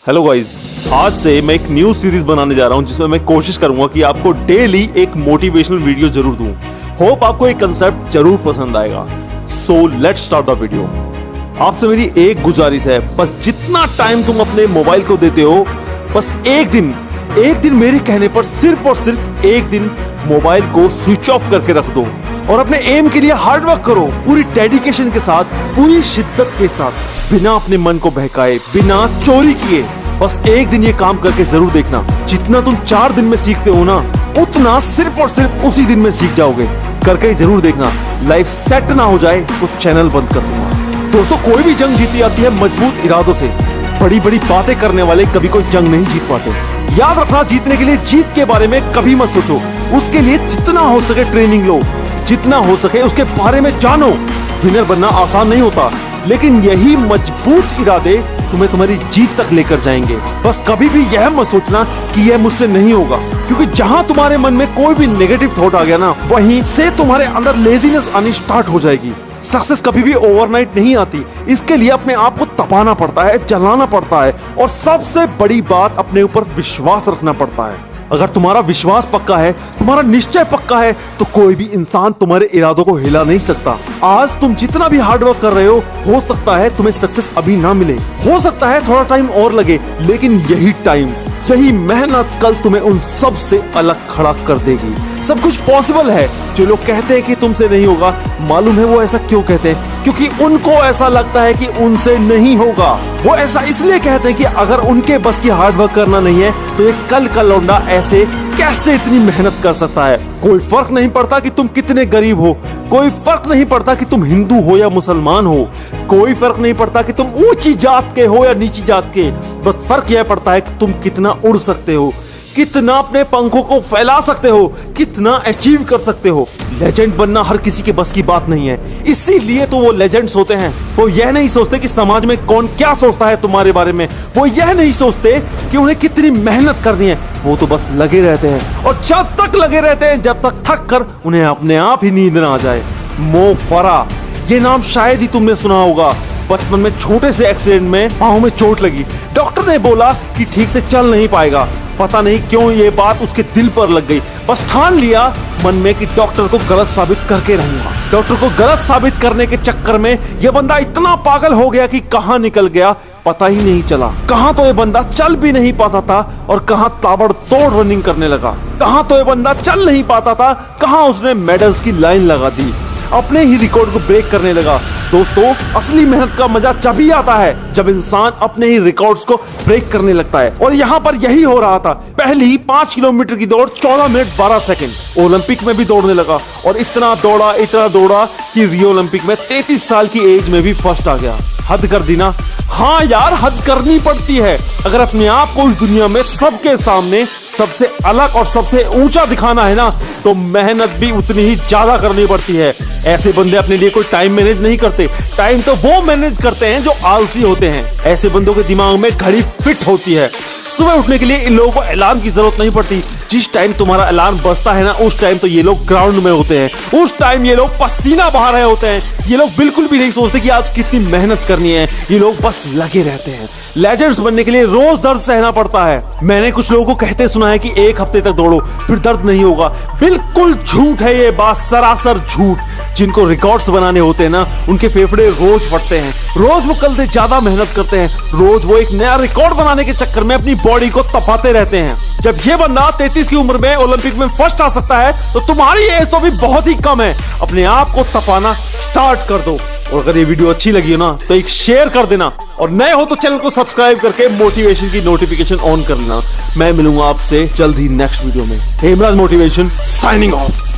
Hello guys, आज से मैं एक न्यू सीरीज बनाने जा रहा हूं जिसमें मैं कोशिश करूंगा कि आपको डेली एक मोटिवेशनल वीडियो जरूर दूं। होप आपको एक कंसेप्ट जरूर पसंद आएगा। So let's start the video. आपसे मेरी एक गुजारिश है, बस जितना टाइम तुम अपने मोबाइल को देते हो, बस एक दिन मेरे कहने पर सिर्फ और सिर्फ एक दिन मोबाइल को स्विच ऑफ करके रख दो और अपने एम के लिए हार्ड वर्क करो, पूरी डेडिकेशन के साथ, पूरी शिद्दत के साथ, बिना अपने मन को बहकाए, बिना चोरी किए। बस एक दिन ये काम करके जरूर देखना। जितना तुम 4 दिन में सीखते हो ना, उतना सिर्फ और सिर्फ उसी दिन में सीख जाओगे। करके जरूर देखना। लाइफ सेट ना हो जाए तो चैनल बंद कर दूंगा। दोस्तों, कोई भी जंग जीती जाती है मजबूत इरादों से। बड़ी बड़ी बातें करने वाले कभी कोई जंग नहीं जीत पाते। याद रखना, जीतने के लिए जीत के बारे में कभी मत सोचो। उसके लिए जितना हो सके ट्रेनिंग लो, जितना हो सके उसके बारे में जानो। विनर बनना आसान नहीं होता, लेकिन यही मजबूत इरादे तुम्हें तुम्हारी जीत तक लेकर जाएंगे। बस कभी भी यह मत सोचना कि यह मुझसे नहीं होगा, क्योंकि जहां तुम्हारे मन में कोई भी नेगेटिव थॉट आ गया ना, वहीं से तुम्हारे अंदर लेजीनेस आनी स्टार्ट हो जाएगी। सक्सेस कभी भी ओवरनाइट नहीं आती। इसके लिए अपने आप को तपाना पड़ता है, जलाना पड़ता है, और सबसे बड़ी बात, अपने ऊपर विश्वास रखना पड़ता है। अगर तुम्हारा विश्वास पक्का है, तुम्हारा निश्चय पक्का है, तो कोई भी इंसान तुम्हारे इरादों को हिला नहीं सकता। आज तुम जितना भी हार्डवर्क कर रहे हो सकता है तुम्हें सक्सेस अभी ना मिले, हो सकता है थोड़ा टाइम और लगे, लेकिन यही टाइम, यही मेहनत कल तुम्हें उन सब से अलग खड़ा कर देगी। सब कुछ पॉसिबल है। जो लोग कहते हैं कि तुमसे नहीं होगा, मालूम है वो ऐसा क्यों कहते हैं? क्योंकि उनको ऐसा लगता है कि उनसे नहीं होगा। वो ऐसा इसलिए कहते हैं कि अगर उनके बस की हार्ड वर्क करना नहीं है, तो ये कल का लौंडा ऐसे कैसे इतनी मेहनत कर सकता है। कोई फर्क नहीं पड़ता कि तुम कितने गरीब हो, कोई फर्क नहीं पड़ता कि तुम हिंदू हो या मुसलमान हो, कोई फर्क नहीं पड़ता कि तुम ऊंची जात के हो या नीची जात के। बस फर्क यह पड़ता है कि तुम कितना उड़ सकते हो, कितना अपने पंखों को फैला सकते हो, कितना अचीव कर सकते हो। लेजेंड बनना हर किसी के बस की बात नहीं है, इसीलिए तो वो लेजेंड्स होते हैं। वो यह नहीं सोचते कि समाज में कौन क्या सोचता है तुम्हारे बारे में, वो यह नहीं सोचते कि उन्हें कितनी मेहनत करनी है। वो तो बस लगे रहते हैं, और जब तक लगे रहते हैं, जब तक थक कर उन्हें अपने आप ही नींद ना आ जाए। मो फरा, ये नाम शायद ही तुमने सुना होगा। बचपन में छोटे से एक्सीडेंट में पाँव में चोट लगी। डॉक्टर ने बोला कि ठीक से चल नहीं पाएगा। पता नहीं क्यों ये बात उसके दिल पर लग गई। बस ठान लिया मन में कि डॉक्टर को गलत साबित करके रहूंगा। डॉक्टर को गलत साबित करने के चक्कर में यह बंदा इतना पागल हो गया कि कहां निकल गया पता ही नहीं चला। कहां तो ये बंदा चल भी नहीं पाता था और कहां ताबड़तोड़ रनिंग करने लगा। कहां तो ये बंदा चल नहीं पाता था, कहां उसने मेडल्स की लाइन लगा दी, अपने ही रिकॉर्ड को ब्रेक करने लगा। दोस्तों, असली मेहनत का मजा जब ही आता है जब इंसान अपने ही रिकॉर्ड्स को ब्रेक करने लगता है, और यहाँ पर यही हो रहा था। पहली 5 किलोमीटर की दौड़ 14 मिनट 12 सेकंड। ओलंपिक में भी दौड़ने लगा, और इतना दौड़ा कि रियो ओलंपिक में 33 साल की एज में भी फर्स्ट आ गया। हद कर दी ना? हाँ यार, हद करनी पड़ती है। अगर अपने आप को इस दुनिया में सबके सामने सबसे अलग और सबसे ऊंचा दिखाना है ना, तो मेहनत भी उतनी ही ज्यादा करनी पड़ती है। ऐसे बंदे अपने लिए कोई टाइम मैनेज नहीं करते। टाइम तो वो मैनेज करते हैं जो आलसी होते हैं। ऐसे बंदों के दिमाग में घड़ी फिट होती है। सुबह उठने के लिए इन लोगों को अलार्म की जरूरत नहीं पड़ती। जिस टाइम तुम्हारा अलार्म बजता है ना, उस टाइम तो ये लोग ग्राउंड में होते हैं। उस टाइम ये लोग पसीना बहा रहे होते हैं। ये लोग बिल्कुल भी नहीं सोचते कि आज कितनी मेहनत करनी है। ये लोग बस लगे रहते हैं। लेजेंड्स बनने के लिए रोज दर्द सहना पड़ता है। मैंने कुछ लोगों को कहते सुना है कि 1 हफ्ते तक दौड़ो फिर दर्द नहीं होगा। बिल्कुल झूठ है ये बात, सरासर झूठ। जिनको रिकॉर्ड्स बनाने होते हैं ना, उनके फेफड़े रोज फटते हैं। रोज वो कल से ज्यादा मेहनत करते हैं। रोज वो एक नया रिकॉर्ड बनाने के चक्कर में अपनी बॉडी को तपाते रहते हैं। जब ये बंदा 33 की उम्र में ओलंपिक में फर्स्ट आ सकता है, तो तुम्हारी एज तो भी बहुत ही कम है। अपने आप को तपाना स्टार्ट कर दो। और अगर ये वीडियो अच्छी लगी हो ना, तो एक शेयर कर देना, और नए हो तो चैनल को सब्सक्राइब करके मोटिवेशन की नोटिफिकेशन ऑन कर लेना। मैं मिलूंगा आपसे जल्द ही नेक्स्ट वीडियो में। Hemraj motivation signing off.